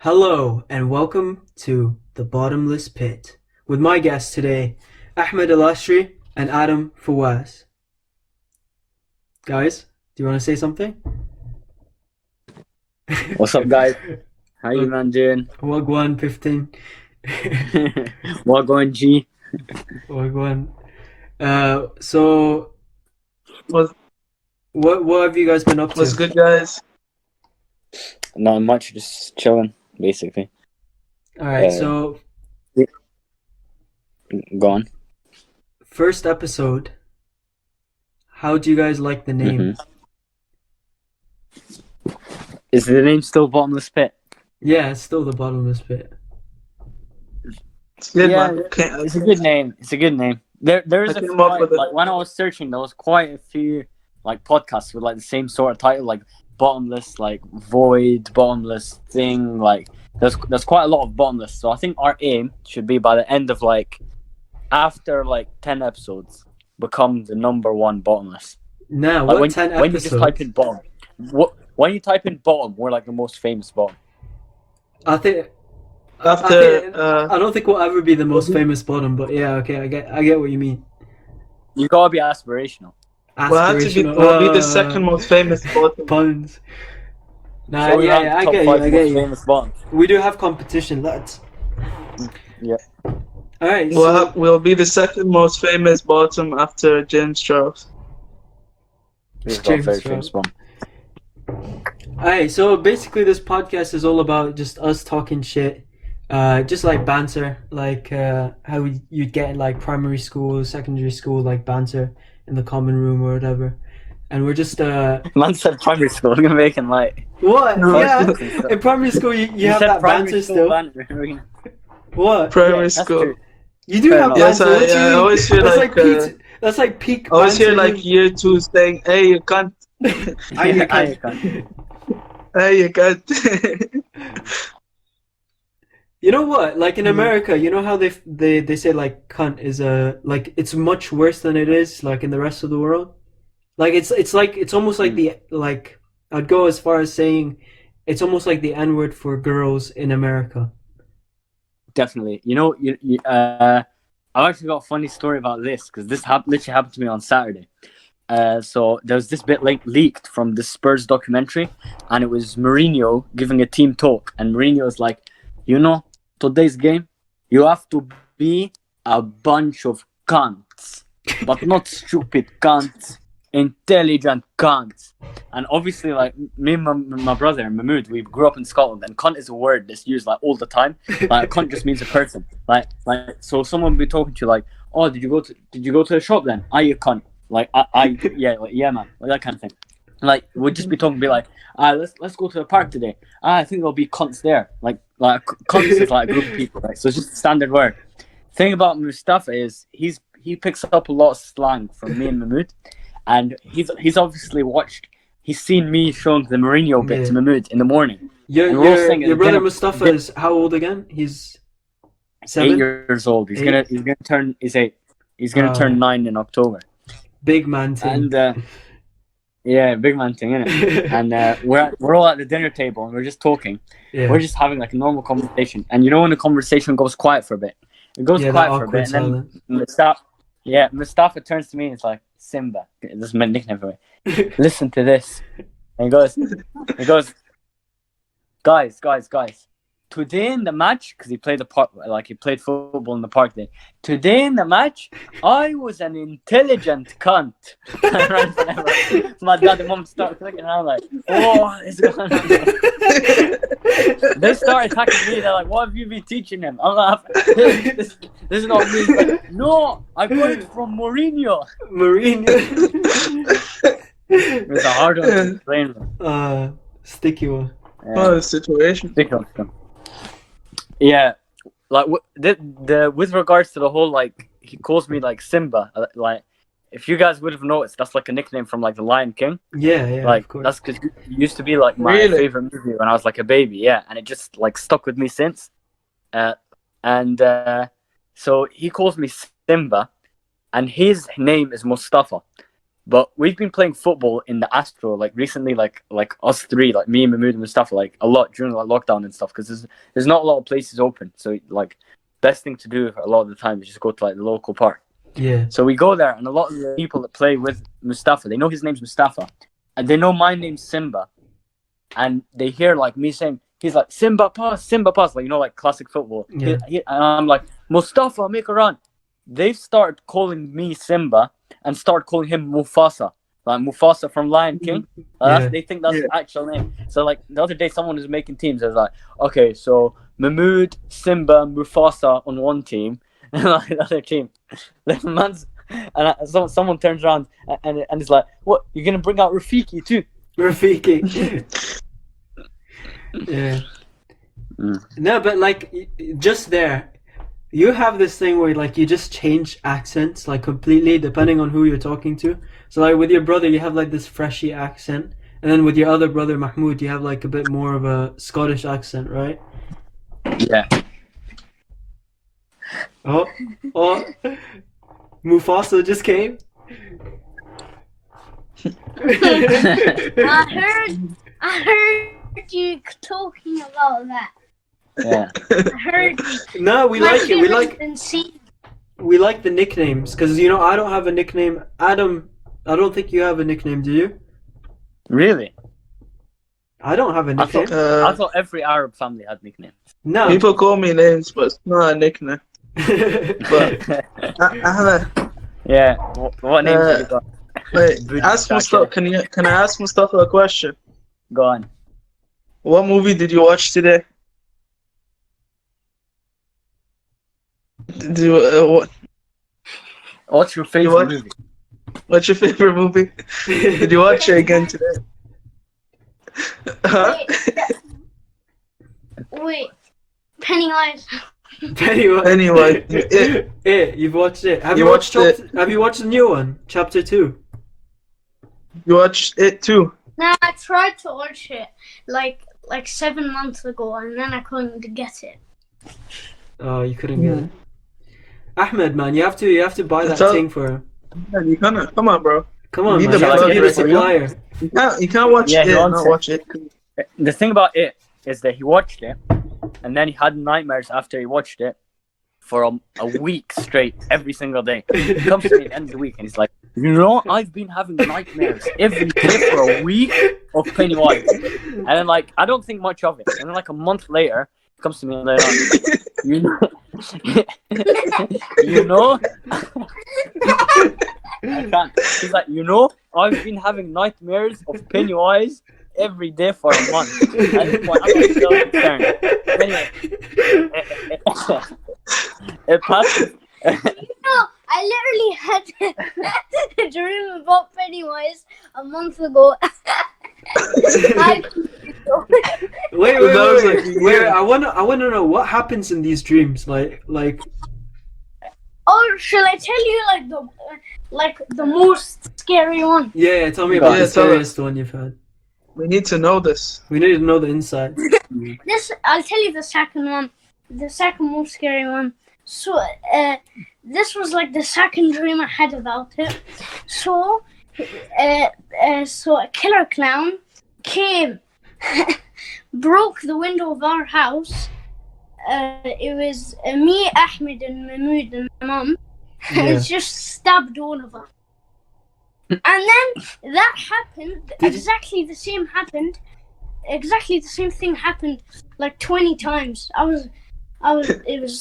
Hello and welcome to the Bottomless Pit with my guests today, Ahmed El-Ashry and Fawaz. Guys, do you want to say something? What's up, guys? How you man doing? Wagwan 15. What going, G? Wagwan. So Was what have you guys been up to? was good, guys. Not much, just chilling, basically. Alright, so Go on. first episode. How do you guys like the name? Is the name still Bottomless Pit? Yeah, it's still the Bottomless Pit. It's good, Yeah, man. it's a good name. It's a good name. There's I a came up with it. like when I was searching, there was quite a few like podcasts with like the same sort of title, like Bottomless, like Void, Bottomless Thing. Like there's quite a lot of Bottomless. So I think our aim should be by the end of after 10 episodes, become the number one Bottomless. Now, Like what 10 when you just type in bottom, when you type in bottom, we're like the most famous bottom. I think I don't think we'll ever be the most famous bottom, but yeah, okay, I get what you mean. You gotta be aspirational. we'll be the second most famous bottom. Puns. Nah, So yeah, I top get you, five I get most you. famous bottoms. We do have competition, lads. Yeah. Alright, so We'll be the second most famous bottom after James Charles. We've got a James very Charles. famous bottom. alright, so basically this podcast is all about just us talking shit. Just like banter, like how you'd get in like primary school, secondary school, like banter in the common room or whatever. And we're just Man said primary school. We're gonna make him like. what? No. Yeah, in primary school you have said that primary banter school still. banter. What? Primary That's school. true. You do Fair have enough. banter. Yes, What do you I mean? always feel That's like, peak. That's like peak. I always hear banter. like year two saying, "Hey, you can't. Hey, you Yeah, can't. Hey, you can't." You know what? Like in America, you know how they say like cunt is like it's much worse than it is like in the rest of the world. Like it's almost like the like I'd go as far as saying it's almost like the N word for girls in America. Definitely. You know, I've actually got a funny story about this because this literally happened to me on Saturday. So there was this bit leaked from the Spurs documentary, and it was Mourinho giving a team talk, and Mourinho was like, today's game, you have to be a bunch of cunts, but not stupid cunts, intelligent cunts. And obviously, like me and my brother Mahmood, we grew up in Scotland, and cunt is a word that's used like all the time. Like cunt just means a person. Like so someone would be talking to you like, oh, did you go to the shop then? Are you cunt? Like yeah man, like that kind of thing. Like we'd just be talking, be like, let's go to the park today. I think there'll be cunts there. Like cunts is like a group of people, right? So it's just a standard word. Thing about Moustafa is he picks up a lot of slang from me and Mahmood, and he's obviously he's seen me showing the Mourinho bit to Mahmood in the morning. Your brother Moustafa is how old again? He's 7? 8 years old. He's gonna turn. He's 8. He's gonna turn 9 in October. Big man thing. And yeah, big man thing, innit? And we're all at the dinner table and we're just talking. Yeah. We're just having like a normal conversation. And you know when the conversation goes quiet for a bit, it goes quiet for a bit, and then Moustafa turns to me and it's like, Simba, this is my nickname for me. Listen to this. And he goes, guys. Today in the match, because he played he played football in the park there. Today in the match, I was an intelligent cunt. My dad and mom start looking around like, what is going on? They start attacking me. They're like, what have you been teaching him? I'm like, this is not me. Like, no, I got it from Mourinho. It's a hard one to explain. Sticky one. Oh, the situation. Yeah, like with regards to the whole like he calls me like Simba. Like if you guys would have noticed, that's like a nickname from like the Lion King. Yeah, like of course. that's because it used to be like my favorite movie when I was like a baby. Yeah, and it just like stuck with me since. So he calls me Simba, and his name is Moustafa. But we've been playing football in the Astro like recently, like us three, like me, Mahmood, and Mustafa, like a lot during like lockdown and stuff, because there's not a lot of places open. So like, best thing to do a lot of the time is just go to like the local park. Yeah. So we go there, and a lot of the people that play with Mustafa, they know his name's Mustafa, and they know my name's Simba, and they hear like me saying, he's like, Simba pass, like, you know, like classic football. Yeah. And I'm like, Mustafa, make a run. They've started calling me Simba and start calling him Mufasa, like Mufasa from Lion King. They think that's the actual name. So like the other day, someone was making teams. I was like, okay, so Mahmood, Simba, Mufasa on one team, and like the other team. The man's and someone turns around and is like, what? You're gonna bring out Rafiki too? Rafiki. Yeah. No, but like just there. You have this thing where like you just change accents like completely depending on who you're talking to. So like with your brother you have like this freshy accent, and then with your other brother Mahmoud you have like a bit more of a Scottish accent, right? Yeah. Oh, Mufasa just came. I heard you talking about that. Yeah. I heard. No, we like it. We like the nicknames because you know I don't have a nickname. Adam, I don't think you have a nickname, do you? Really? I don't have a nickname. I thought every Arab family had nicknames. No. People call me names, but it's not a nickname. But Ahmed. Yeah. What names have you got? Wait, ask Mustafa. Can I ask Mustafa a question? Go on. What movie did you watch today? What? What's your favorite movie? What's your favorite movie? Did you watch it again today? Huh? Wait. Pennywise. Anyway, you've watched it. Have you watched the new one, Chapter 2? You watched it too? No, I tried to watch it like 7 months ago, and then I couldn't get it. Oh, you couldn't get it. Ahmed, man, you have to buy that thing for him. Man, you can't. Come on, bro. Come on, you man. You have to be the supplier. You can't watch it. Not watch it. The thing about it is that he watched it, and then he had nightmares after he watched it for a week straight, every single day. He comes to me at the end of the week, and he's like, you know, I've been having nightmares every day for a week of Pennywise. And then, like, I don't think much of it. And then, like, a month later, he comes to me and later on, you know, you know, I can't. He's like, you know, I've been having nightmares of Pennywise every day for a month. At this point, I'm so concerned. Anyway, it passes. No, I literally had a dream about Pennywise a month ago. Wait. I wanna know what happens in these dreams. Like. Oh, shall I tell you the most scary one? Yeah, tell me about the scariest one you've had. We need to know this. We need to know the inside. I'll tell you the second one. The second most scary one. So, this was like the second dream I had about it. So, a killer clown came, broke the window of our house. It was me, Ahmed, and Mahmood, and my mum. And just stabbed all of us. And then that happened. Exactly the same thing happened like 20 times. It was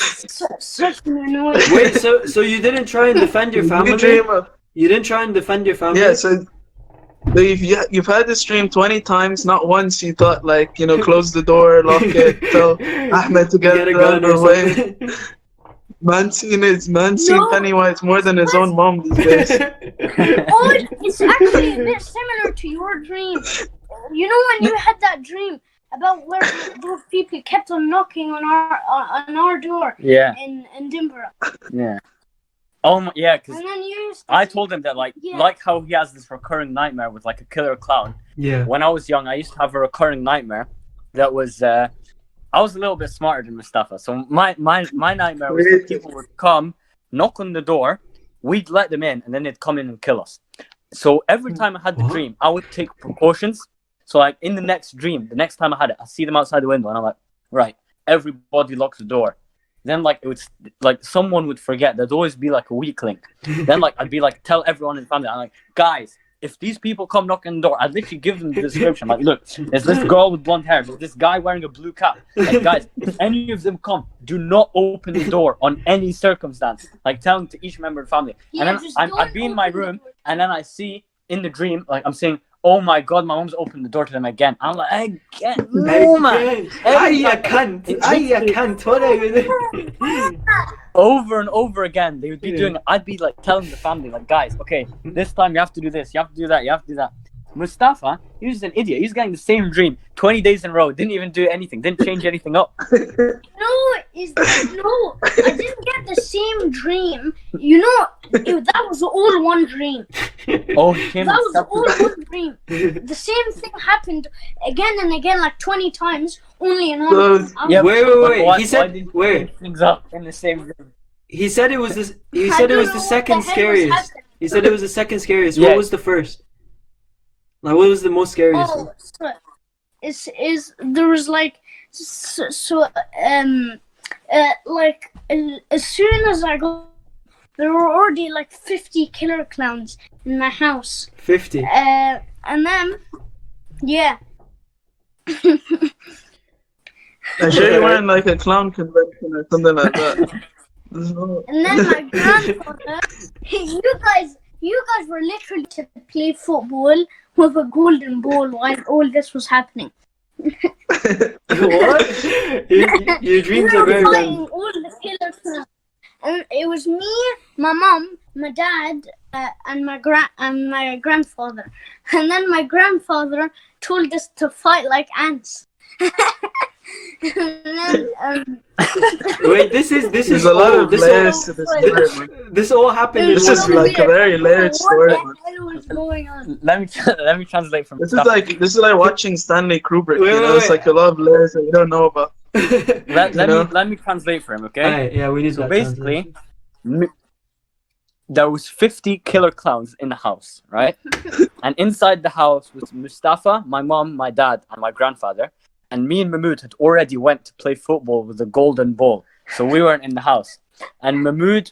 such an annoying. Wait, so you didn't try and defend your family? You didn't try and defend your family? Yeah, so you've had this dream 20 times, not once you thought, like, you know, close the door, lock it, tell Ahmed to get out of the way. Man seen Pennywise more than his own mom these days. Oh, it's actually a bit similar to your dream. You know when you had that dream about where those people kept on knocking on our door in Edinburgh. Yeah. Oh yeah, because I told him that like how he has this recurring nightmare with like a killer clown. Yeah. When I was young, I used to have a recurring nightmare that was I was a little bit smarter than Mustafa. So my nightmare was that people would come, knock on the door, we'd let them in, and then they'd come in and kill us. So every time I had the What? dream, I would take precautions. So like in the next dream, the next time I had it, I see them outside the window, and I'm like, right, everybody locks the door. Then like it would like someone would forget. There'd always be like a weak link. Then like I'd be like tell everyone in the family, I'm like, guys, if these people come knocking on the door, I'd literally give them the description. Like, look, there's this girl with blonde hair, there's this guy wearing a blue cap. Like, guys, if any of them come, do not open the door on any circumstance. Like telling to each member of the family. Yeah, And then I'd be in my room, and then I see in the dream, like I'm saying, oh my god, my mom's opened the door to them again. I'm like, again? No, man. I can't. What are you doing? Over and over again, they would be doing it. I'd be like telling the family, like, guys, okay, this time you have to do this, you have to do that, you have to do that. Mustafa, he was an idiot. He's getting the same dream 20 days in a row, didn't even do anything, didn't change anything up. No, I didn't get the same dream. You know, that was all one dream. Oh, he came That and was stepped all one dream. The same thing happened again and again, like 20 times, only in one dream. Yeah, Wait. Why He said, didn't you wait. change things up in the same dream? He said it was this. He I said it don't was know the what second the hell was scariest. happening. He said it was the second scariest. Yeah. What was the first? Like, what was the most scariest? Oh, so there was like like as soon as I got, there were already like 50 killer clowns in my house. 50. And then yeah. I'm sure you were in like a clown convention or something like that. And then my grandfather, you guys were literally to play football with a golden ball while all this was happening. What? Your dreams We are were very fighting random. all the killer clowns. And it was me, my mom, my dad, and my grandfather. And then my grandfather told us to fight like ants. And then, Wait, this is There's a lot all, of layers to this story, man. this all happened in This one is dream. like a very layered story, man. What the hell was going on? Let me translate from This is like watching Stanley Kubrick. Wait, You know, wait, it's like a lot of layers that you don't know about. let me translate for him, okay? Alright, yeah, we need So that basically, there was 50 killer clowns in the house, right? And inside the house was Mustafa, my mom, my dad, and my grandfather. And me and Mahmoud had already went to play football with a golden ball, so we weren't in the house. And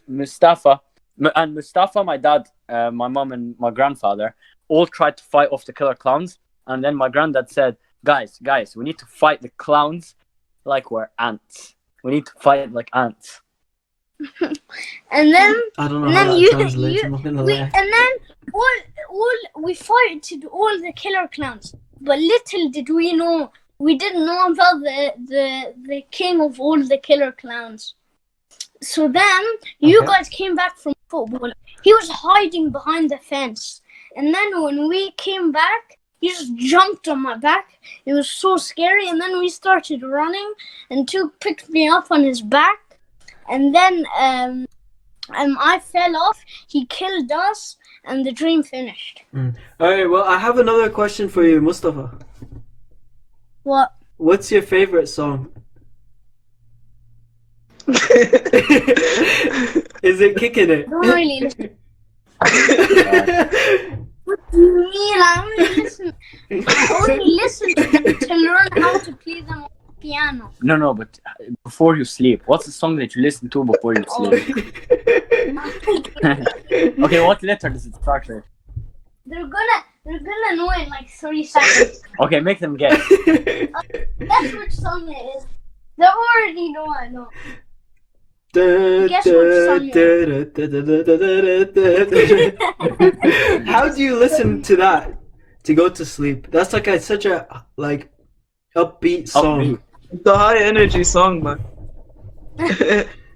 Mustafa, my dad, my mom, and my grandfather all tried to fight off the killer clowns. And then my granddad said, "Guys, we need to fight the clowns like we're ants. We need to fight like ants." And then I don't know And how then that you- translates. you- I'm not gonna we lie. and then we fighted all the killer clowns, but little did we know, we didn't know about the king of all the killer clowns. So then you Okay. guys came back from football. He was hiding behind the fence, and then when we came back, he just jumped on my back. It was so scary, and then we started running, and Tuke picked me up on his back, and then I fell off. He killed us, and the dream finished. Alright, well, I have another question for you, Mustafa. What? What's your favorite song? Is it Kicking It? Don't really listen. What do you mean? I only listen to them to learn how to play them on the piano. No, but before you sleep, what's the song that you listen to before you sleep? Okay, what letter does it start with? They're gonna know in like 3 seconds. Okay, make them guess. That's which song it is. They already know I know. Guess which song How do you listen to that to go to sleep? That's like such a like upbeat song. Upbeat. It's a high energy song, man.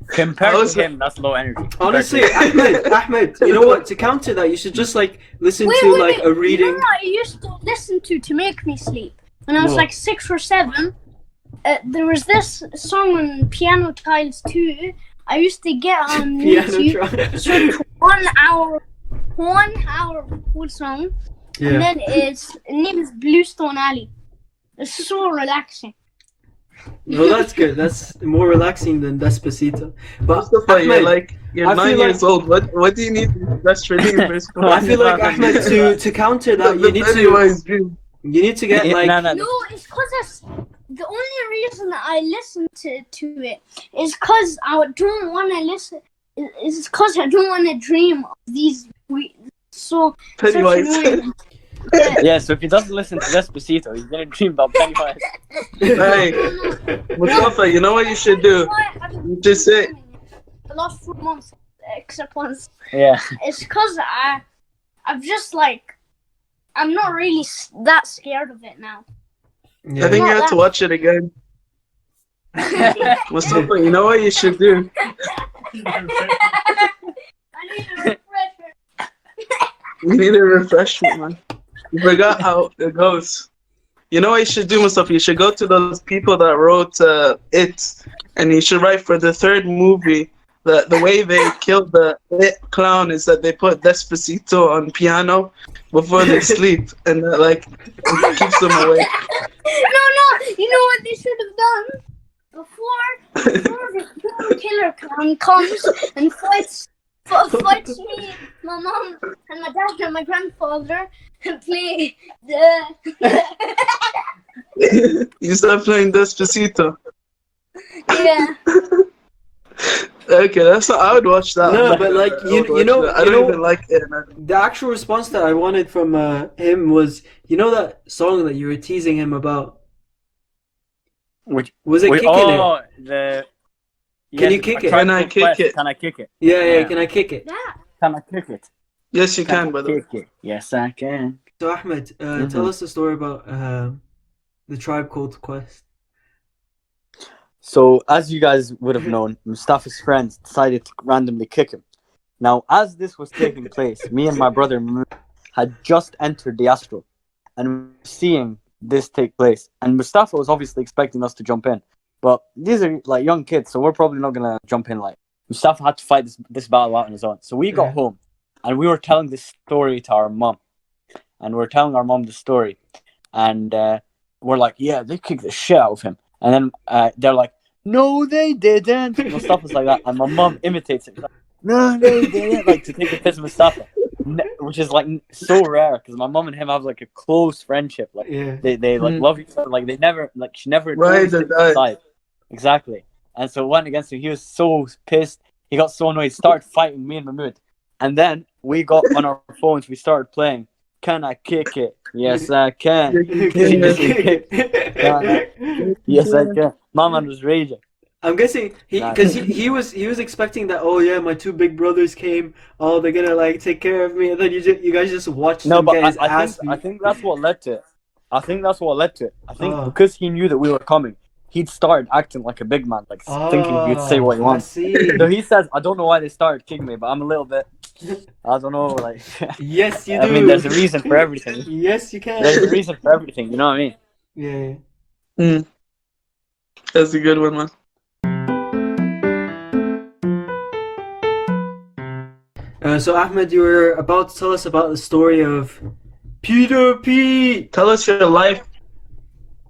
Compared I was- to him, that's low energy. Honestly, Ahmed, you know what? To counter that, you should just like listen Wait, to wait, like wait. a reading. You know what I used to listen to make me sleep? When I was What? like 6 or 7, there was this song on Piano Tiles 2. I used to get on Piano YouTube, search 1 hour whole song, and Yeah. then its name is Bluestone Alley. It's so relaxing. No, that's good. That's more relaxing than Despacito. But Mustafa, Ahmed, you're I 9 feel years old. What do you need stress relievers for? I feel like Ahmed, to counter that, you need to Pennywise dream. get like no. No, it's because the only reason I listen to it is because I don't want to listen. It's because I don't want to dream of these such Pennywise. annoying. Yeah, so if he doesn't listen to Despacito, he's gonna dream about Pennywise. Hey, Mustafa, you know what you should do? You just say, The last 4 months, except once. Yeah. It's because I've just like, I'm not really that scared of it now. I think you have to watch it again. Mustafa, you know what you should do? I need a refresher. You need a refreshment, man. You forgot how it goes. You know what you should do, Mustafa? You should go to those people that wrote It, and you should write for the third movie. The way they killed the It clown is that they put Despacito on piano before they sleep, and that, like, it keeps them awake. No, you know what they should have done? Before the killer clown comes and fights me, my mom, and my dad, and my grandfather, and play the... You start playing Despacito. Yeah. Okay, that's not, I would watch that. No, but like you know, I don't even like it, man. the actual response that I wanted from him was, you know, that song that you were teasing him about. Which Was it Kicking It? Can you kick it? Can I kick it? Can I kick it? Yeah. Can I kick it? Yeah. Can I kick it? Yes, you can, brother. Kick it. Yes, I can. So Ahmed, tell us the story about the Tribe Called Quest. So, as you guys would have known, Mustafa's friends decided to randomly kick him. Now, as this was taking place, me and my brother had just entered the Astro, and we were seeing this take place. And Mustafa was obviously expecting us to jump in, but these are like young kids, so we're probably not gonna jump in. Like, Mustafa had to fight this battle out on his own. So we got home, and we were telling this story to our mom, and we're telling our mom the story, and we're like, "Yeah, they kicked the shit out of him," and then they're like, "No, they didn't." Mustafa's like that, and my mom imitates it. Like, "No, they didn't," like to take the piss of Mustafa, which is like so rare because my mom and him have like a close friendship. Like they like love each other. Like they never she never Right, side. Exactly. And so went against him. He was so pissed. He got so annoyed. He started fighting me and Mahmood. And then we got on our phones. We started playing. Can I kick it? Yes, I can. Yes, I can. My man was raging. I'm guessing he was expecting that. Oh yeah, my two big brothers came. Oh, they're gonna like take care of me, and then you guys just watched. No, them but get his ass beat. I think that's what led to it. I think because he knew that we were coming, he'd started acting like a big man, like thinking he'd say what he wants. So he says, I don't know why they started kicking me, but I'm a little bit, I don't know, like. Yes, you do. I mean, there's a reason for everything. Yes, you can. There's a reason for everything, you know what I mean? Yeah. That's a good one, man. So Ahmed, you were about to tell us about the story of PEDO PETE. Tell us your life.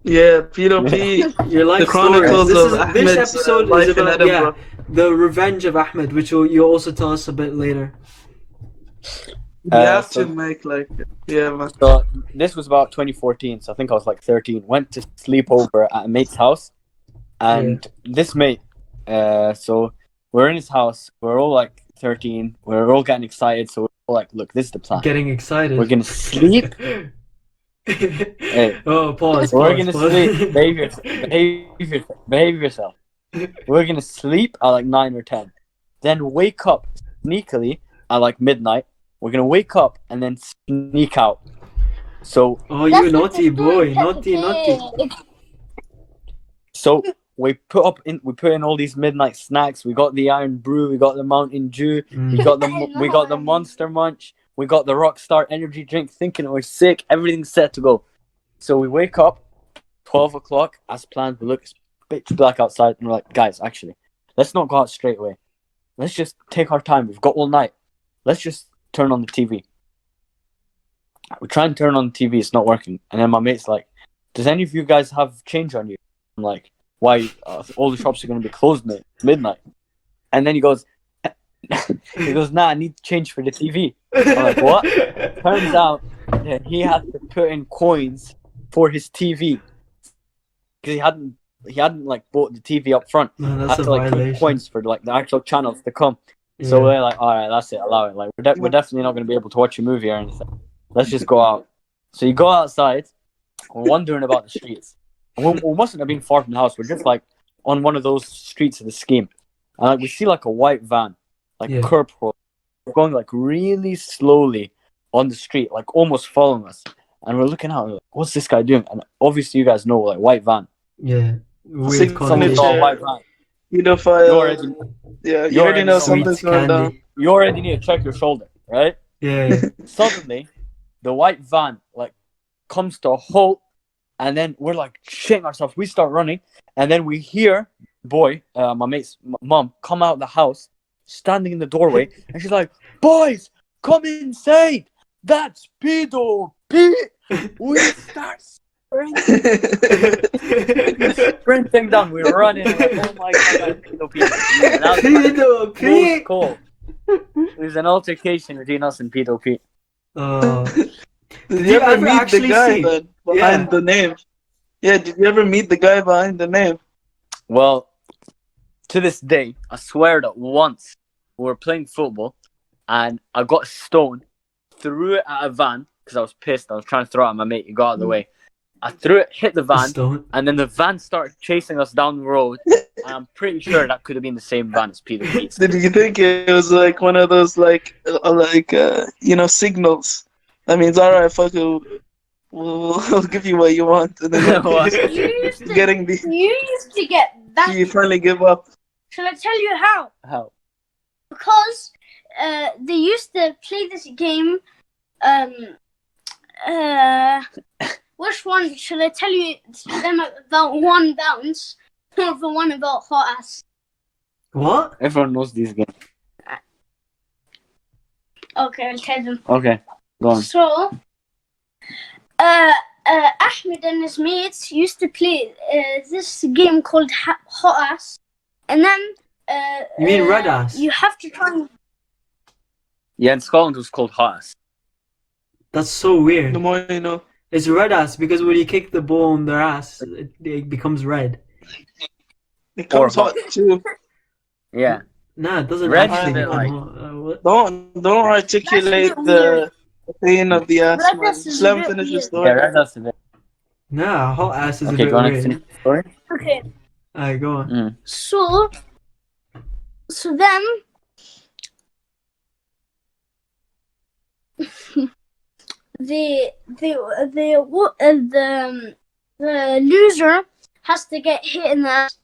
Yeah, PEDO PETE. Your life The Chronicles story. of Ahmed's this episode life is in about Edinburgh. the revenge of Ahmed, which you'll also tell us a bit later. You have to make like, yeah, man. So this was about 2014, so I think I was like 13. Went to sleep over at a mate's house, and this mate, so we're in his house. We're all like 13. We're all getting excited, so we're all like, look, this is the plan. Getting excited. We're gonna sleep. Hey. Oh, pause. We're gonna sleep. Behave yourself. We're gonna sleep at like 9 or 10. Then wake up sneakily at like midnight. We're gonna wake up and then sneak out. So. Oh, you naughty boy! Naughty. So we put in all these midnight snacks. We got the Iron Brew. We got the Mountain Dew. We got the Monster Munch. We got the Rockstar Energy Drink. Thinking we're sick. Everything's set to go. So we wake up, 12 o'clock as planned. We look, it's pitch black outside, and we're like, guys, actually, let's not go out straight away. Let's just take our time. We've got all night. Let's just turn on the TV. We try and turn on the TV. It's not working. And then my mate's like, does any of you guys have change on you? I'm like, why all the shops are going to be closed midnight. And then he goes, nah, I need to change for the TV. I'm like, what? Turns out that he had to put in coins for his TV because he hadn't like bought the TV up front. Man, that's Had a to like put violation. coins for like the actual channels to come. So we're like, all right, that's it, allow it. Like we're definitely not going to be able to watch a movie or anything. Let's just go out. So you go outside. We're wondering about the streets. We mustn't have been far from the house. We're just like on one of those streets of the scheme, and like we see like a white van, like curb road, going like really slowly on the street, like almost following us. And we're looking out. We're like, what's this guy doing? And obviously, you guys know, like white van. Yeah, weird Something connotation. called white van. Pedophile. You already know something's going down. You already need to check your shoulder, right? Yeah. Suddenly, the white van like comes to a halt, and then we're like shitting ourselves. We start running, and then we hear my mate's mom, come out of the house, standing in the doorway, and she's like, "Boys, come inside. That's PEDO PETE." We start sprinting down. We're running. Like, oh my god, PEDO PETE. And that was PEDO PETE. cool. There's an altercation between us and PEDO PETE. Did you ever meet the guy behind the name? Yeah, did you ever meet the guy behind the name? Well, to this day, I swear that once we were playing football and I got a stone, threw it at a van because I was pissed. I was trying to throw it at my mate. He got out of the way. I threw it, hit the van, and then the van started chasing us down the road. And I'm pretty sure that could have been the same van as PEDO PETE. Did you think it was like one of those signals? That means, all right, fuck it, we'll give you what you want. And then You used to get that. You finally give up. Shall I tell you how? How? Because they used to play this game. Which one shall I tell you them about one bounce or the one about hot ass? What? Everyone knows these games. Okay, I'll tell them. Okay, go on. So, Ahmed and his mates used to play this game called hot ass, and then you mean red ass? You have to try. Yeah, in Scotland it was called hot ass. That's so weird. The more you know. It's red ass because when you kick the ball on their ass, it becomes red. It comes hot too. Yeah. Nah, it doesn't Red actually is like... Don't articulate the pain of the ass, man. Just let him finish the story. Yeah, red ass is a bit... Nah, hot ass is a bit Okay, go on and weird. finish the story. Okay. Alright, go on. So then the loser has to get hit in the ass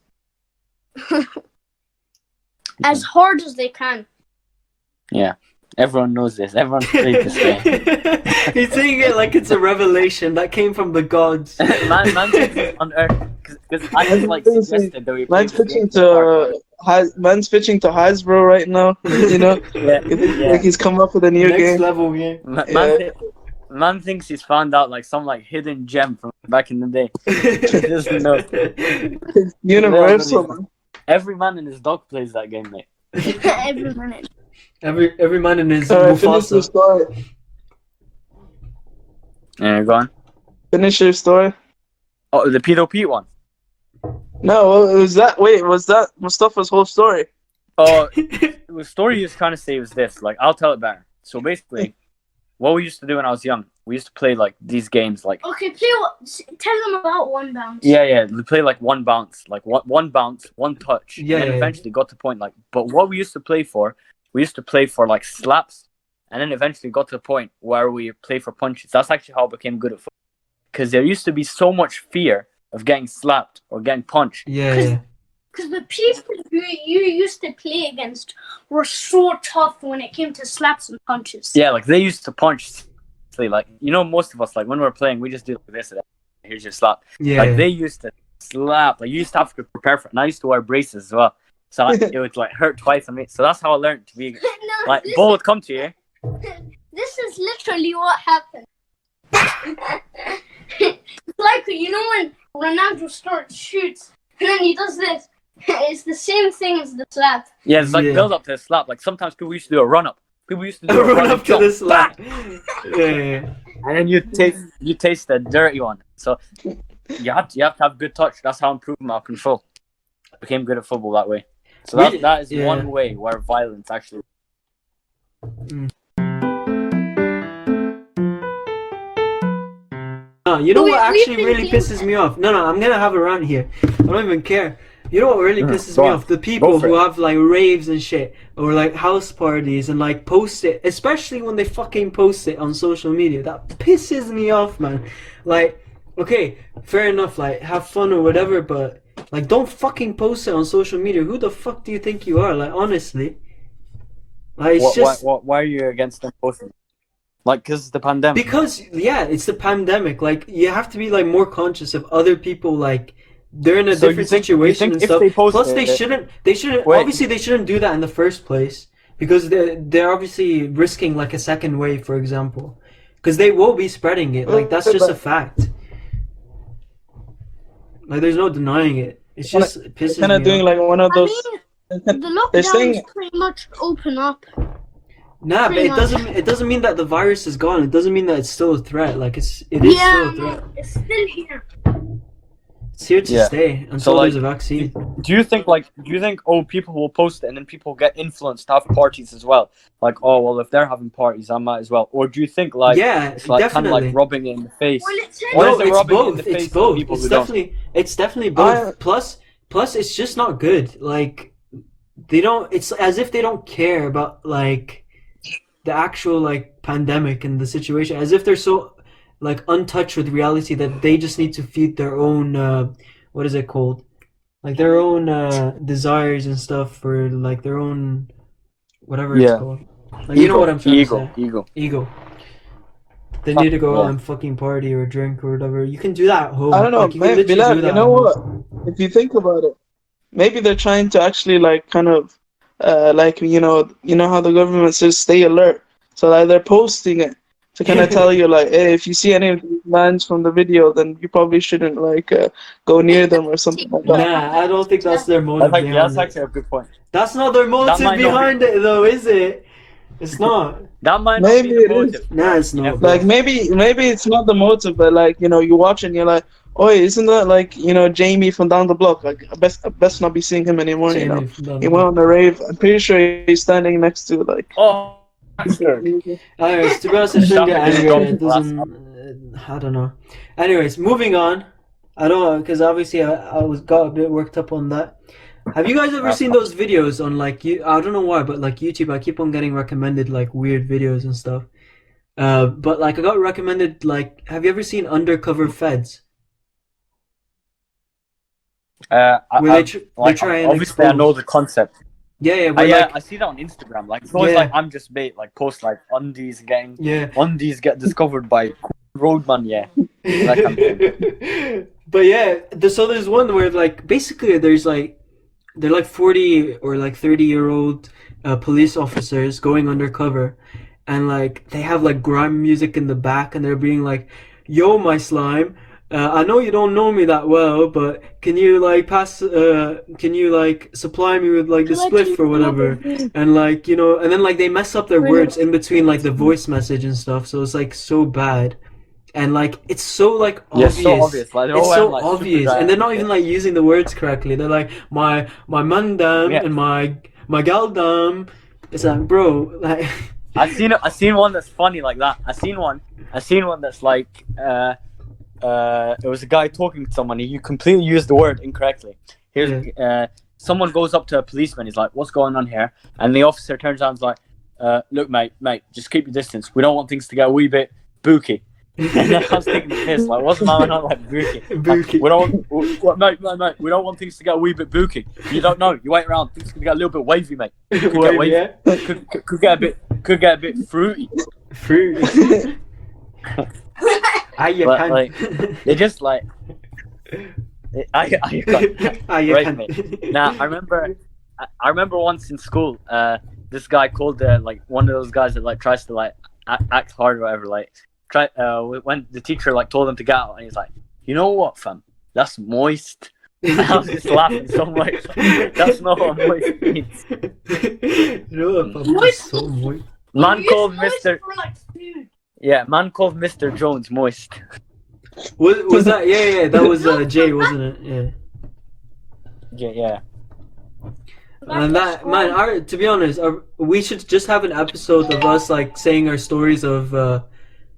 as hard as they can. Yeah, everyone knows this. Everyone's played this game. He's saying it like it's a revelation that came from the gods. Man thinks it's on Earth because I just like suggested that we play Man's pitching to Hasbro right now. You know, like he's come up with a new Next game. level game. Man thinks he's found out like some like hidden gem from back in the day. He doesn't know. It's universal. Man. Every man in his dog plays that game, mate. Every minute. Every man in his Finish the Mufasa. story. Yeah, go on. Finish your story. Oh, the PEDO PETE one. No, was that Mustafa's whole story? Oh, the story he was trying to say was this. Like, I'll tell it better. So basically, what we used to do when I was young, we used to play like these games, like. Okay, tell them about one bounce. Yeah, we play like one bounce, like one bounce, one touch. Yeah, and then eventually got to the point like. But what we used to play for like slaps, and then eventually got to the point where we play for punches. That's actually how I became good at football, because there used to be so much fear of getting slapped or getting punched. Yeah. Because the people who you used to play against were so tough when it came to slaps and punches. Yeah, like they used to punch. Like, you know, most of us, like when we're playing, we just do like this. And here's your slap. Yeah. Like they used to slap. Like you used to have to prepare for it. And I used to wear braces as well. So it would like hurt twice on me. So that's how I learned to be like ball would come to you. This is literally what happened. Like, you know when Ronaldo shoots and then he does this. It's the same thing as the slap. Yeah, it's like Yeah. build up to a slap. Like sometimes people used to do a run up. People used to do a Run up to jump, the slap. bang! Yeah. And then you taste the dirty one. So you have to have good touch. That's how I improved my control. Became good at football that way. So that is Yeah. one way where violence actually. No, you know We've what actually been really thinking- pisses me off? No, I'm gonna have a rant here. I don't even care. You know what really pisses go me on. off? The people Go for who it. have like raves and shit, or like house parties and like post it, especially when they fucking post it on social media. That pisses me off, man. Like, okay, fair enough, like have fun or whatever, but like don't fucking post it on social media. Who the fuck do you think you are? Like, honestly. Like, it's just Why are you against them posting? Like, because it's the pandemic. because yeah, it's the pandemic. Like, you have to be like more conscious of other people. Like, they're in a So you different think- you situation think and if stuff. they post Plus, it, they shouldn't. Wait. Obviously, they shouldn't do that in the first place because they're obviously risking like a second wave, for example, because they will be spreading it. Like, that's just a fact. Like, there's no denying it. It's just it pisses Kind of me doing off. like one of I those. mean, the They're lockdowns saying- pretty much open up. Nah, but pretty it doesn't mean that the virus is gone. It doesn't mean that it's still a threat. Like, it is still Yeah, a threat. no, it's still here. It's here to Yeah. stay until So, like, there's a vaccine. Do you think people will post it and then people get influenced to have parties as well? Like, oh well, if they're having parties, I might as well. Or do you think like Yeah, it's like kind of definitely. like rubbing it in the face? When it's Or No, is it it's rubbing it in both. the face It's of both. people It's who don't? definitely both. Plus, it's just not good. Like, they don't. It's as if they don't care about like the actual like pandemic and the situation. As if they're so like untouched with reality that they just need to feed their own what is it called? Like their own desires and stuff for like their own whatever it's Yeah. called. Like, you know what I'm trying to say. Ego. They need to go out Yeah. and fucking party or drink or whatever. You can do that at home. I don't know, Like, you can maybe, literally Bilal, do that you know at home. what? If you think about it, maybe they're trying to actually like kind of like you know how the government says stay alert. So like they're posting it to kind of tell you like, hey, if you see any of these lines from the video, then you probably shouldn't like go near them or something like that. Nah, I don't think that's their motive That's behind it. actually a good point. That's not their motive might not be- behind it, though, is it? It's not. That might not Maybe be the it is. motive. Nah, it's not. bro. Like maybe it's not the motive, but like you know you watch and you're like, oh, isn't that like you know Jamie from down the block? Like I best not be seeing him anymore. You know, Jamie from down he the went on a rave. I'm pretty sure he's standing next to like. Oh, sure. Anyways, to be honest, I shouldn't get Something angry. It is doesn't. I don't know. Anyways, moving on. I don't because obviously I got a bit worked up on that. Have you guys ever seen those videos on like you? I don't know why, but like YouTube, I keep on getting recommended like weird videos and stuff. But like I got recommended like, have you ever seen Undercover Feds? Where they try and obviously, I expose- know the concept. Yeah, where, Yeah, like, I see that on Instagram. Like, it's always Yeah. like I'm just bait. Like, post like undies yeah. get discovered by Roadman. Yeah, that kind of thing. But yeah, so there's one where like basically there's like they're like 40 or like 30-year-old police officers going undercover, and like they have like grime music in the back, and they're being like, "Yo, my slime, I know you don't know me that well, but can you like can you like supply me with like the spliff or whatever?" And like, you know, and then like they mess up their words in between like the voice message and stuff, so it's like so bad. And like it's so like Yeah, obvious. so obvious. Like, they're It's all so wearing, like, super obvious, dry and they're not outfits. even like using the words correctly. They're like my mandam Yeah. and my galdam. It's like, bro, like I seen one that's funny like that. I seen one that's like it was a guy talking to someone. You completely used the word incorrectly. Here's someone goes up to a policeman. He's like, "What's going on here?" And the officer turns around and is like, "Look, mate, just keep your distance. We don't want things to get a wee bit booky." And then I was thinking this, like, what's my not like booky? Booky. We don't, mate, we don't want things to get a wee bit booky. You don't know. You wait around. Things could get a little bit wavy, mate. Could get wavy. yeah, Could get a bit fruity. fruit. Ah, you But, can. like, they just like. Ah, you Right, can. mate. Nah, I remember once in school, this guy called like one of those guys that like tries to like act hard or whatever. Like, when the teacher like told him to get out, and he's like, "You know what, fam? That's moist." I was just laughing so much. That's not what moist means. You know what? Moist. So moist. Man called Moist Mr. for, like, food. Yeah, man called Mr. Jones moist. Was that? Yeah, that was Jay, wasn't it? Yeah. Yeah. And that man, to be honest, we should just have an episode of us like saying our stories of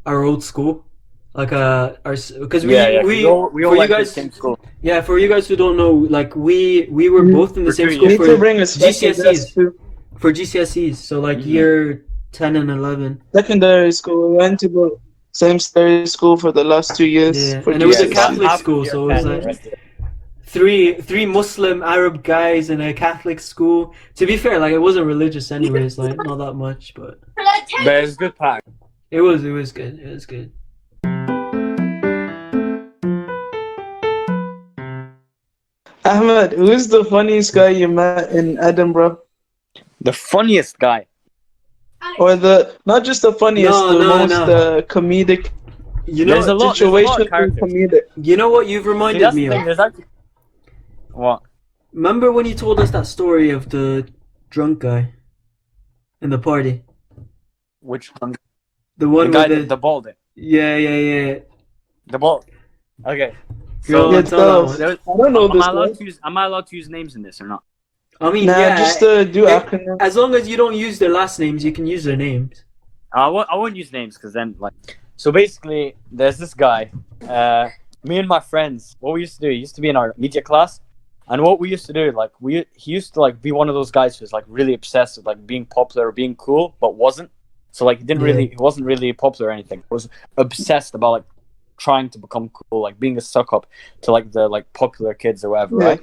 our old school, like our because we all for you went to the guys same school. yeah, for you guys who don't know, like we were both in the For same 2 school years. We need to bring a special guest GCSEs. to For GCSEs, so like Mhm. year 10 and 11. secondary school. We went to the same secondary school for the last 2 years. Yeah, for and it was a GCSE. Catholic half school, year so it was 10, like the rest of it. three Muslim Arab guys in a Catholic school. To be fair, like it wasn't religious anyways, like not that much, but For like 10 But it was a good pack. it was good. It was good. Ahmed, who is the funniest guy you met in Edinburgh? The funniest guy. Or the not just the funniest, No, the no, most no. comedic You There's a know, lot of situation characters. comedic. you know what you've See, reminded that's me the thing. of. There's actually what? Remember when you told us that story of the drunk guy in the party? Which one? The The one guy, with the bald. yeah. The bald. Okay. Go Yeah, on, tell that tell one. us. There- I don't know this guy. Am I allowed to use names in this or not? I mean, Nah, yeah, just do acronyms. as long as you don't use their last names, you can use their names. I won't use names because then so basically there's this guy, me and my friends, what we used to do, he used to be in our media class, and what we used to do, like he used to like be one of those guys who's like really obsessed with like being popular or being cool but wasn't. So like he wasn't really popular or anything. He was obsessed about like trying to become cool, like being a suck up to like the like popular kids or whatever, Yeah. right?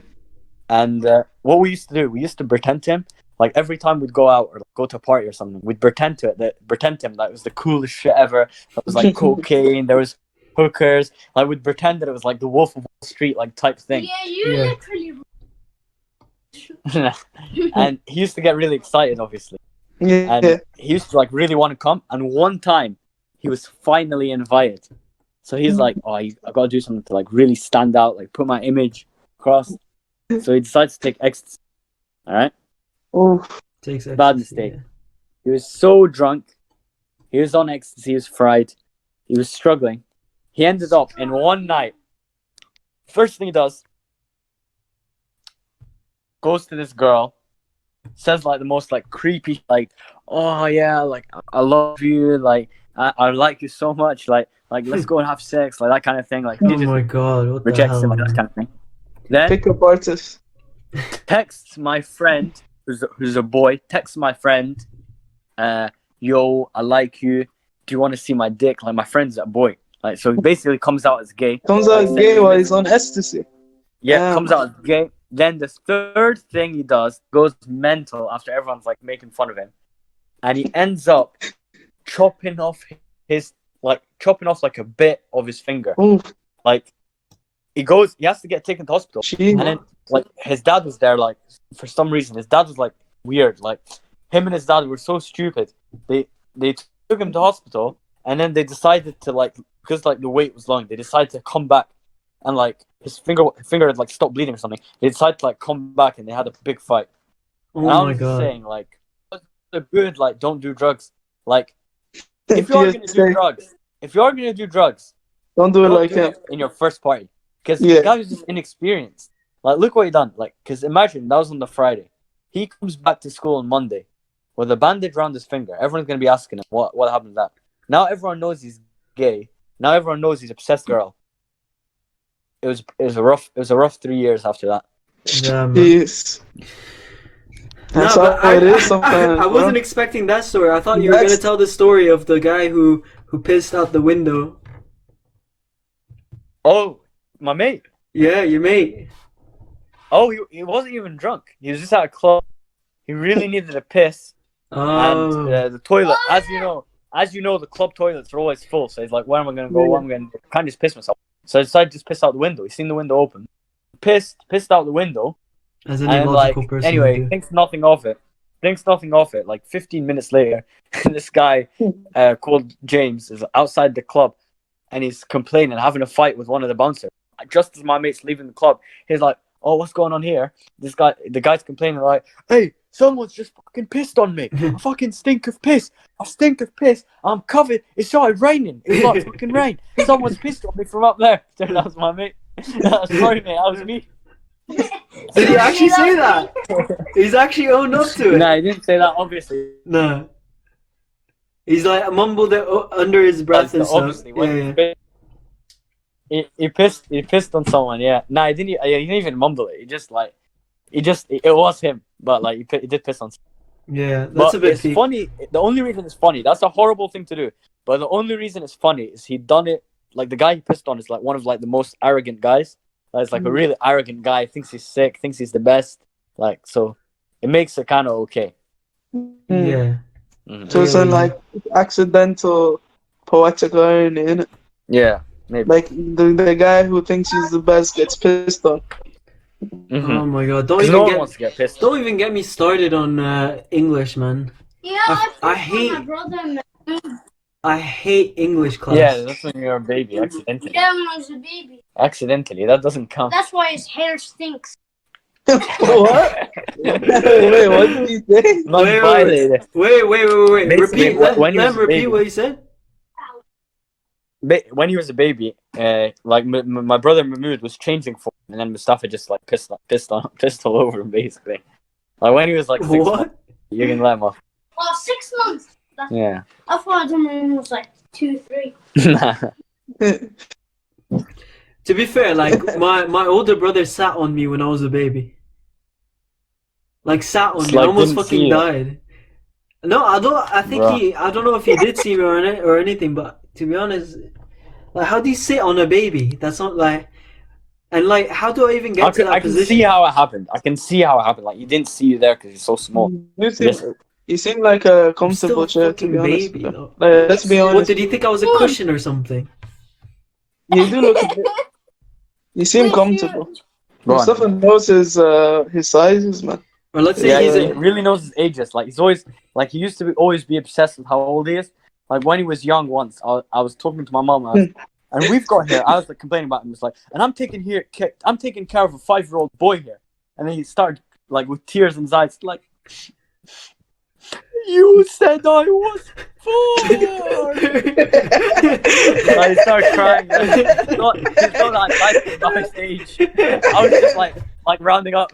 And what we used to do, we used to pretend to him. Like every time we'd go out or like, go to a party or something, we'd pretend to him that it was the coolest shit ever. It was like cocaine, there was hookers. Like we'd pretend that it was like the Wolf of Wall Street like type thing. Yeah, you Yeah. literally. And he used to get really excited, obviously. Yeah. And he used to like really want to come. And one time, he was finally invited. So he's like, "Oh, I gotta do something to like really stand out, like put my image across." So he decides to take ecstasy. All right. Oh, Takes Bad ecstasy, mistake. He was so drunk. He was on ecstasy. He was fried. He was struggling. He ended up in one night. First thing he does, goes to this girl, says like the most like creepy, like, "Oh yeah, like I love you, like I like you so much, like let's go and have sex," like that kind of thing. Like he Oh just my god, what the rejects hell? him, like that Man? kind of thing. Then pickup artist. texts my friend, who's a boy, texts my friend, "Yo, I like you. Do you want to see my dick?" Like my friend's a boy. Like so he basically comes out as gay. Comes out gay while he's on ecstasy. Yeah, comes out as gay. Then the third thing he does goes mental after everyone's like making fun of him. And he ends up chopping off like a bit of his finger. Oh, Like he has to get taken to hospital. she. And then like his dad was there, like for some reason. His dad was like weird. Like him and his dad were so stupid. They took him to hospital and then they decided to like, because like the wait was long, they decided to come back and like his finger had like stopped bleeding or something. They decided to like come back and they had a big fight. Oh And I my was just god. saying, like, what's the good, like, don't do drugs. Like, if you are gonna do drugs, Don't do it don't like do him. it in your first party. Because Yeah. the guy was just inexperienced. Like, look what he done. Like, because imagine that was on the Friday. He comes back to school on Monday with a bandage around his finger. Everyone's gonna be asking him what happened to that. Now everyone knows he's gay. Now everyone knows he's obsessed girl. It was a rough 3 years after that. Yeah, man. Jeez. No, That's but how it is sometimes. I wasn't bro. expecting that story. I thought you were gonna tell the story of the guy who pissed out the window. Oh, my mate. Yeah, your mate. Oh, he wasn't even drunk. He was just at a club. He really needed a piss, Oh, and the toilet, as you know, the club toilets are always full. So he's like, "Where am I gonna go? What am I gonna do? Can't just piss myself." So I decided to just piss out the window. He's seen the window open, pissed out the window, as any and logical like person anyway, would do. thinks nothing of it. Like 15 minutes later, this guy called James is outside the club, and he's complaining, having a fight with one of the bouncers. Just as my mate's leaving the club, he's like, "Oh, what's going on here?" The guy's complaining like, "Hey, someone's just fucking pissed on me. I fucking stink of piss. I stink of piss. I'm covered. It started raining. It was like fucking rain. Someone's pissed on me from up there." So that was my mate. Sorry, mate. That was me. Did he actually say that? He's actually owned up to it. Nah, he didn't say that. Obviously. No. He's like mumbled it under his breath and stuff. Obviously, he pissed on someone. Yeah. Nah, he didn't even mumble it. It was him. But like he did piss on someone. Yeah, that's a bit it's funny. The only reason it's funny, that's a horrible thing to do. But the only reason it's funny is he done it. Like the guy he pissed on is like one of like the most arrogant guys. It's like a really arrogant guy. Thinks he's sick. Thinks he's the best. Like so, it makes it kind of okay. Yeah. Mm-hmm. So it's like accidental poetic irony, innit? Yeah, maybe. Like the guy who thinks he's the best gets pissed on. Mm-hmm. Oh my god! No one wants to get pissed. Don't even get me started on English, man. Yeah, I hate. my brother. I hate English class. Yeah, that's when you're a baby, accidentally. Yeah, when I was a baby. Accidentally, that doesn't count. That's why his hair stinks. What? Wait, what did you say? Wait. Basically, Repeat. when he was a Repeat baby. what you said. When he was a baby, like my brother Mahmoud was changing for him, and then Mustafa just like pissed all over him, basically. Like when he was like 6 What? months, you can let him off. Oh, 6 months. Yeah. I thought I was like 2, 3. To be fair, like my older brother sat on me when I was a baby. Like sat on me, like, I almost didn't fucking see you. died. No, I don't. I think Bruh. I don't know if he did see me or anything. But to be honest, like, how do you sit on a baby? That's not like, and like, how do I even get to that I can position? see how it happened. Like he didn't see you there because you're so small. You seem like a I'm comfortable still chair, to be honest. baby, though. Like, let's be honest. What did you think I was a cushion or something? You do look a bit... You seem comfortable. Go on. Mustafa knows his sizes, man. Or let's say Yeah, he's he really knows his ages. Like he's always like he used to always be obsessed with how old he is. Like when he was young, once I was talking to my mom, and we've got here. I was like complaining about him. It's like, and I'm taking care of a 5-year-old boy here. And then he started like with tears in his eyes, like, "You said I was 4." Like, he started crying. He's not that nice age. I was just like rounding up.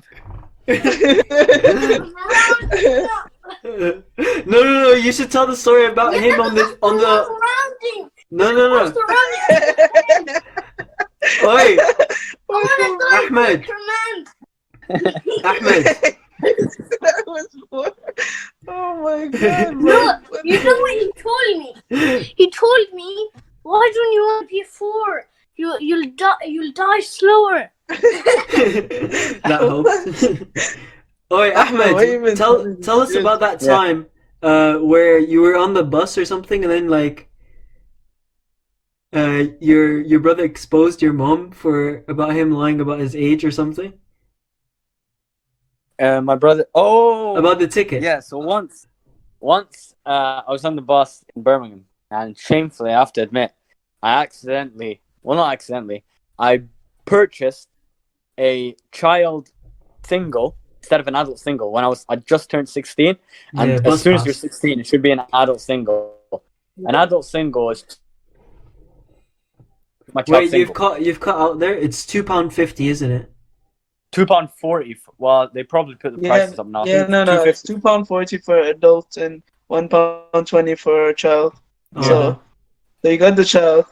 No, you should tell the story about him on the Surrounding. No. Oi, Ahmed. Ahmed. That was what? Oh my god, No, you know what he told me? He told me, "Why don't you want to be 4? You'll die slower." That helps. Oi, Ahmed, tell us about that time where you were on the bus or something, and then like your brother exposed your mom for about him lying about his age or something. My brother. Oh, About the ticket. yeah. So once, I was on the bus in Birmingham, and shamefully, I have to admit, I purchased a child single instead of an adult single when I just turned 16. And Yeah, as soon as pass. you're 16, it should be an adult single. An adult single is my child Wait, single. you've cut out there. It's £2.50, isn't it? £2.40. Well, they probably put the prices up now. Yeah, no, it's £2.40 for adults and £1.20 for a child. Oh. So you got the child.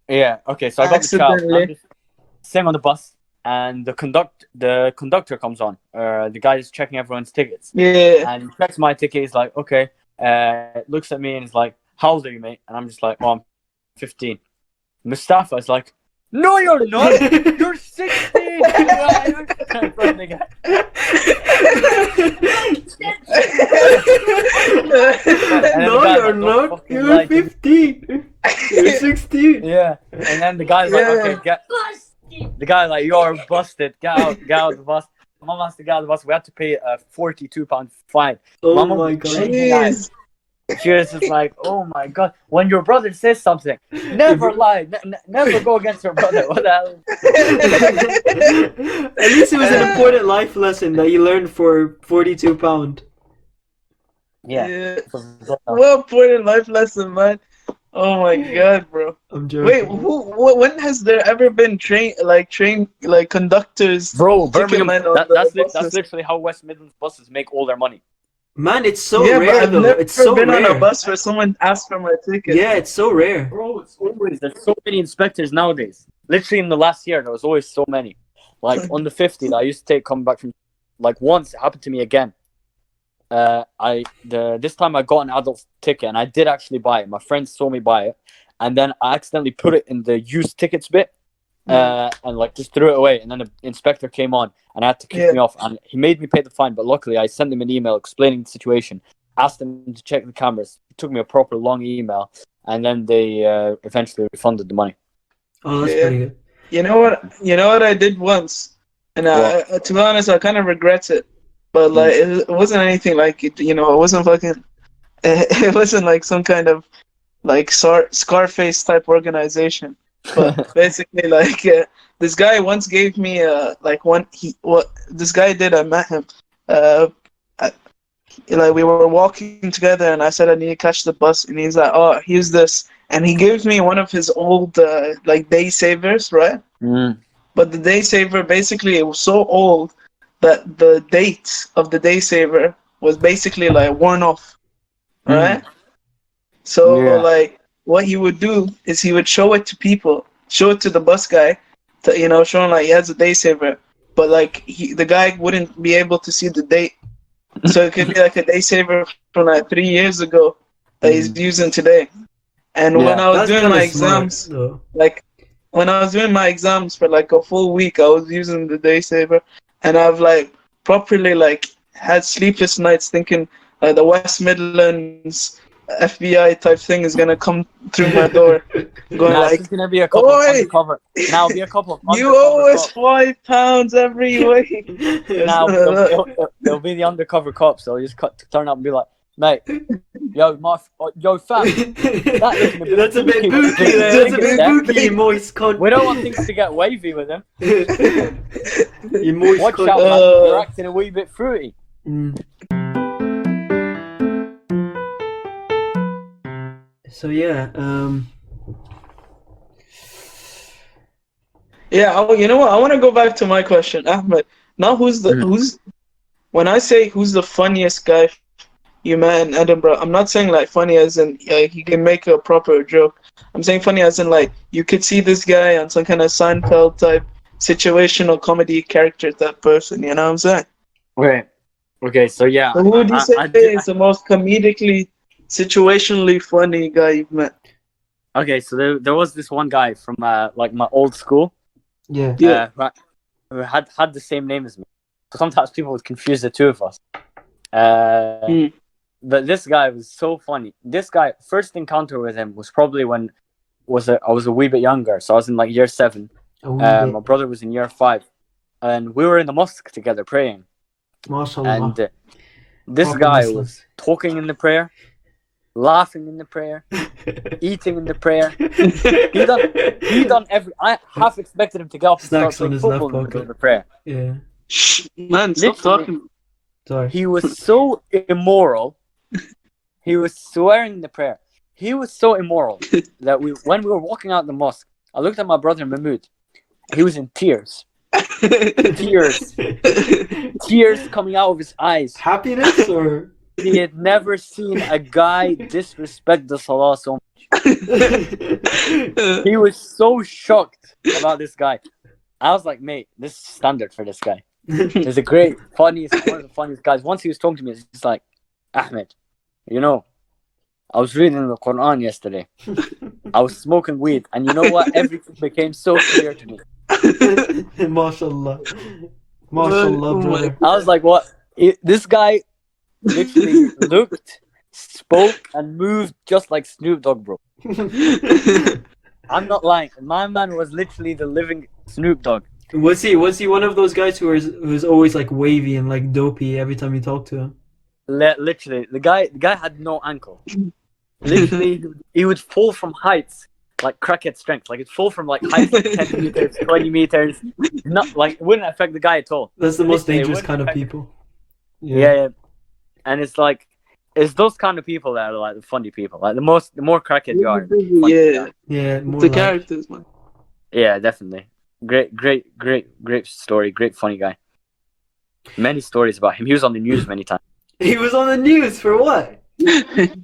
Yeah. Okay. So I got the child. Accidentally. I'm just sitting on the bus, and the conductor comes on. The guy is checking everyone's tickets, Yeah. and he checks my ticket. He's like, "Okay." Looks at me and he's like, "How old are you, mate?" And I'm just like, "Oh, I'm 15." Mustafa is like, "No, you're not. You're 16." No, you're not. You're 15. You're 16. Yeah. And then the guy's like, "Okay, the guy like, you're busted. Get out of the bus." Mom has to get out of the bus. We had to pay a £42 fine. Oh Mama my was god. shaking eyes. She was just like, "Oh my god!" When your brother says something, never lie, never go against your brother. What the hell? At least it was an important life lesson that you learned for £42. Yeah. Well, important life lesson, man. Oh my god, bro. I'm joking. Wait, when has there ever been train conductors? Bro, Birmingham. ticket men on That's the buses? literally how West Midlands buses make all their money. Man, it's so Yeah, rare but I've though. never It's so been rare. on a bus where someone asked for my ticket. Yeah, it's so rare. Bro, it's always there's so many inspectors nowadays. Literally in the last year, there was always so many. Like on the 50 that I used to take coming back from, like once it happened to me again. This time I got an adult ticket and I did actually buy it. My friends saw me buy it, and then I accidentally put it in the used tickets bit, and like just threw it away. And then the inspector came on and had to kick me off, and he made me pay the fine. But luckily, I sent him an email explaining the situation, asked them to check the cameras. It took me a proper long email, and then they eventually refunded the money. Oh, that's pretty good. You know what I did once, and to be honest, I kind of regret it. But like, it wasn't anything like it. It wasn't fucking. It wasn't like some kind of like Scarface type organization. But basically, like this guy once gave me this guy did. I met him. Like we were walking together, and I said I need to catch the bus, and he's like, "Oh, here's this," and he gives me one of his old like day savers, right? But the day saver basically it was so old that the date of the day saver was basically like worn off, right? So like what he would do is he would show it to people, show it to the bus guy, to, showing like he has a day saver, but like the guy wouldn't be able to see the date, so it could be like a day saver from like 3 years ago that he's using today. And when I was doing my exams, when I was doing my exams for like a full week, I was using the day saver. And I've like properly like had sleepless nights thinking the West Midlands FBI type thing is gonna come through my door, going like, "It's gonna be a couple of undercover. Now be a couple of you owe us £5 every week." Now they'll be the undercover cops. They'll just turn up and be like, "Mate, yo, fam, that's a bit booky. That's a bit booky, you moist cunt. We don't want things to get wavy with him. You moist Watch cunt. out, man. You're acting a wee bit fruity." So yeah, you know what? I want to go back to my question, Ahmed. Now, when I say who's the funniest guy you met in Edinburgh, I'm not saying like funny as in he can make a proper joke. I'm saying funny as in like you could see this guy on some kind of Seinfeld type situational comedy character type person. You know what I'm saying? Wait. Okay, so yeah. So who would you say is the most comedically, situationally funny guy you've met? Okay, so there was this one guy from like my old school. Yeah. Who had the same name as me. So sometimes people would confuse the two of us. But this guy was so funny. This guy, first encounter with him was probably when I was a wee bit younger. So I was in like year 7. My brother was in year 5. And we were in the mosque together praying. MashaAllah. And this guy was talking in the prayer, laughing in the prayer, eating in the prayer. He done every. I half expected him to get up and start playing football in the middle of the prayer. Yeah. Man, stop talking. Sorry. He was so immoral. He was swearing in the prayer. He was so immoral that when we were walking out the mosque, I looked at my brother Mahmoud. He was in tears. Tears coming out of his eyes. Happiness or? He had never seen a guy disrespect the salah so much. He was so shocked about this guy. I was like, mate, this is standard for this guy. He's a one of the funniest guys. Once he was talking to me, he's like, Ahmed, I was reading the Quran yesterday. I was smoking weed, and you know what? Everything became so clear to me. MashaAllah, brother. I was like, what? This guy literally looked, spoke, and moved just like Snoop Dogg, bro. I'm not lying. My man was literally the living Snoop Dogg. Was he one of those guys who's always like wavy and like dopey every time you talk to him? Literally, the guy had no ankle. Literally, he would fall from heights like crackhead strength. Like, it'd fall from like heights like 10 meters, 20 meters. Not like, it wouldn't affect the guy at all. That's the most Literally, it dangerous wouldn't kind of affect- people. Yeah. And it's like, it's those kind of people that are like the funny people. Like the more crackhead you are. the funnier you Yeah, are. Yeah, more the like... characters, man. Yeah, definitely. Great story. Great funny guy. Many stories about him. He was on the news many times. He was on the news for what?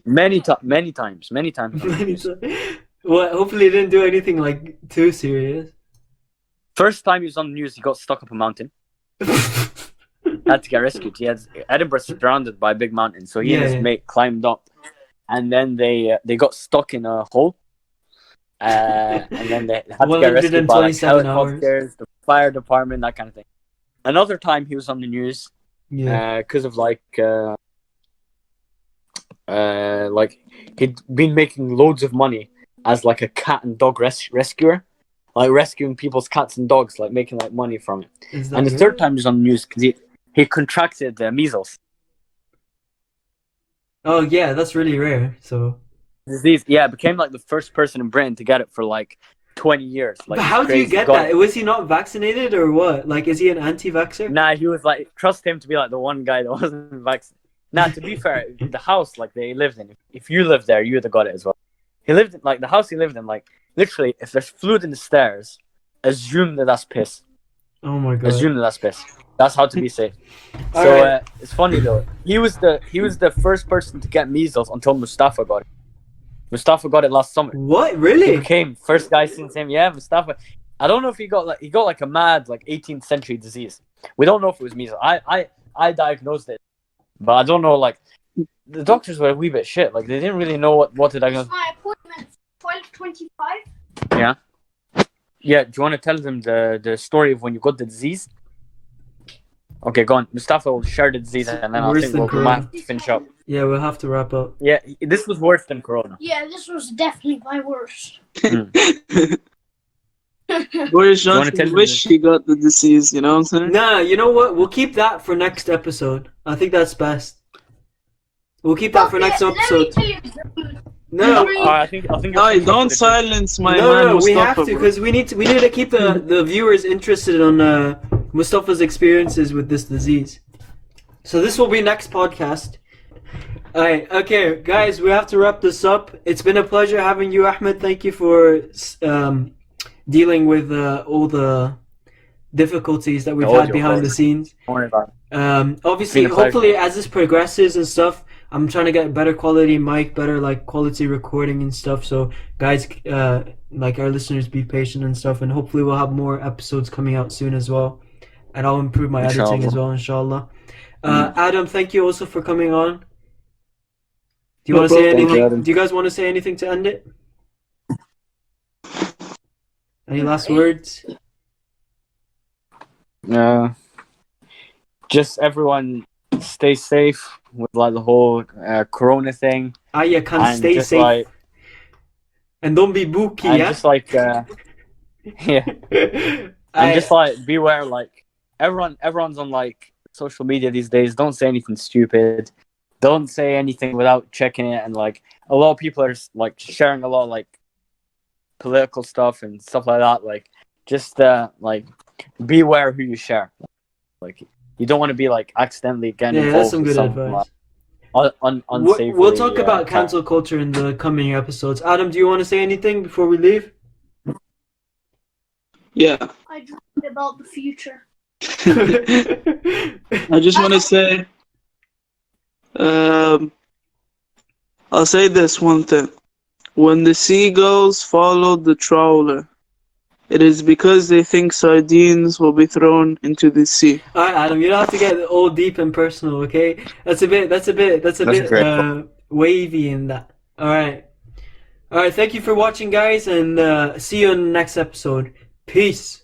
Many times. Many times. Well, hopefully he didn't do anything like too serious. First time he was on the news, he got stuck up a mountain. Had to get rescued. Edinburgh's surrounded by a big mountain, so he and his mate climbed up, and then they got stuck in a hole. And then they had to get rescued by like helicopters, the fire department, that kind of thing. Another time he was on the news because of like he'd been making loads of money as like a cat and dog rescuer, like rescuing people's cats and dogs, like making like money from it. And the third time he was on the news because he contracted measles. Oh yeah, that's really rare. So disease, became like the first person in Britain to get it for like 20 years. Like, but how do you get that? Was he not vaccinated or what? Like, is he an anti-vaxxer? Nah, he was like, trust him to be like the one guy that wasn't vaccinated. Nah, to be fair, the house like they lived in, if you lived there, you would have got it as well. He lived in, like, the house he lived in, like, literally, if there's fluid in the stairs, assume that that's piss. Oh my god. Assume that that's piss. That's how to be safe. So it's funny though. He was the first person to get measles until Moustafa got it. Moustafa got it last summer. What? Really? He became first guy since him. Yeah, Moustafa. I don't know if he got like a mad like 18th century disease. We don't know if it was measles. I diagnosed it, but I don't know. Like, the doctors were a wee bit shit. Like, they didn't really know what to diagnose. My appointment 12:25. Yeah. Yeah. Do you want to tell them the story of when you got the disease? Okay, go on. Moustafa will share the disease, and then I think we might have to finish up. Yeah, we'll have to wrap up. Yeah, this was worse than Corona. Yeah, this was definitely my worst. Boris Johnson wish he got the disease, you know what I'm saying? Nah, you know what? We'll keep that for next episode. I think that's best. We'll keep that for next episode. Let me tell you. No, I think. No, don't silence my man. No, Mustafa, we have to because we need to keep the viewers interested on Mustafa's experiences with this disease. So this will be next podcast. Alright, okay, guys, we have to wrap this up. It's been a pleasure having you, Ahmed. Thank you for dealing with all the difficulties that we've had behind the scenes. Don't worry about it. Obviously, hopefully, as this progresses and stuff, I'm trying to get better quality mic, better like quality recording and stuff. So, guys, like our listeners, be patient and stuff, and hopefully, we'll have more episodes coming out soon as well. And I'll improve my editing as well, inshallah. Adam, thank you also for coming on. Do you want to say anything? Do you guys want to say anything to end it? Any last words? No. Just everyone stay safe with like the whole Corona thing. You can stay safe. Like, and don't be booky, and yeah? just like, yeah. And just like, beware, like, everyone's on like social media these days. Don't say anything stupid. Don't say anything without checking it. And like, a lot of people are like sharing a lot of like political stuff and stuff like that. Like, just like, beware who you share. Like, you don't want to be like accidentally getting involved. That's some good advice. Unsavory, we'll talk about cancel culture in the coming episodes. Adam, do you want to say anything before we leave? Yeah. I dreamed about the future. I just want to say, I'll say this one thing. When the seagulls followed the trawler, it is because they think sardines will be thrown into the sea. Alright, Adam, you don't have to get all deep and personal, okay? That's a bit wavy in that. Alright, thank you for watching, guys, and see you in the next episode. Peace.